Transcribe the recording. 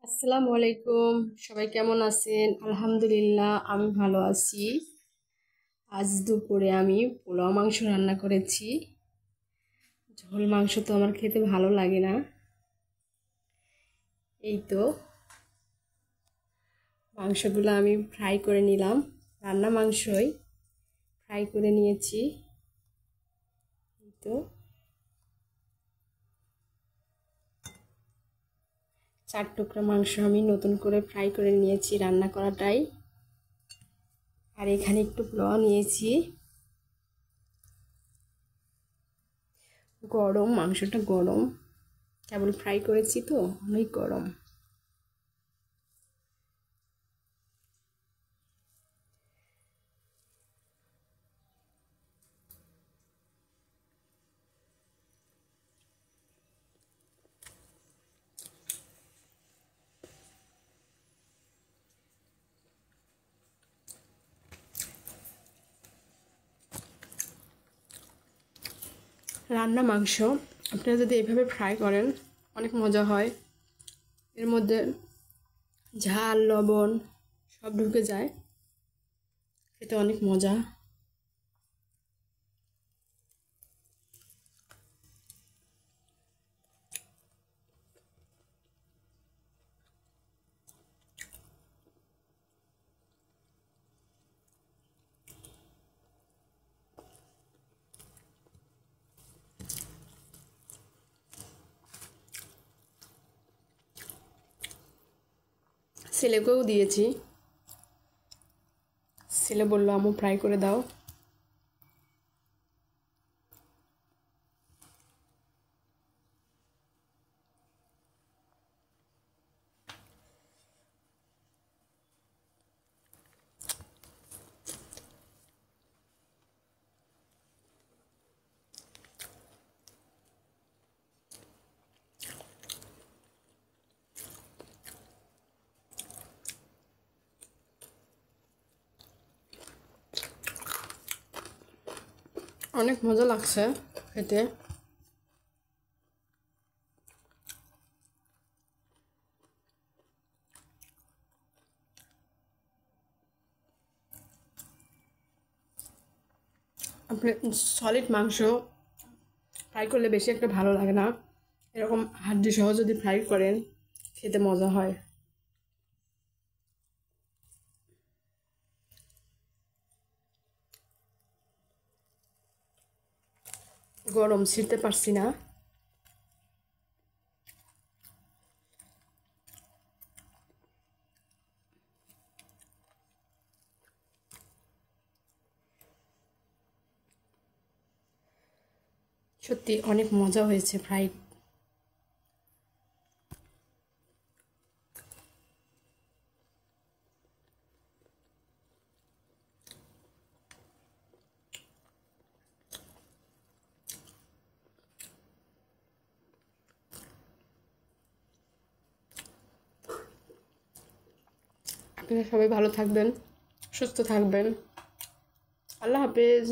আসসালামু আলাইকুম। সবাই কেমন আছেন? আলহামদুলিল্লাহ, আমি ভালো আছি। আজ দুপুরে আমি পোলাও মাংস রান্না করেছি। ঝোল মাংস তো আমার খেতে ভালো লাগে না। এই তো মাংসগুলো আমি ফ্রাই করে নিলাম। রান্না মাংসই ফ্রাই করে নিয়েছি। এই তো 4 টুকরা মাংস আমি নতুন করে ফ্রাই করে নিয়েছি রান্না করাটাই। আর এখানে একটু পোলাও নিয়েছি। গরম, মাংসটা গরম, কেবল ফ্রাই করেছি তো অনেক গরম। রান্না মাংস আপনারা যদি এভাবে ফ্রাই করেন অনেক মজা হয়। এর মধ্যে ঝাল লবণ সব ঢুকে যায়, খেতে অনেক মজা। ছেলেকেও দিয়েছি, ছেলে বললো আম্মু ফ্রাই করে দাও। অনেক মজা লাগছে খেতে। আপনি সলিড মাংস ফ্রাই করলে বেশি একটা ভালো লাগে না, এরকম হাড্ডি সহ যদি ফ্রাই করেন খেতে মজা হয়। গরম ছিঁড়তে পারছি না। সত্যি অনেক মজা হয়েছে ফ্রাই। আপনারা সবাই ভালো থাকবেন, সুস্থ থাকবেন। আল্লাহ হাফেজ।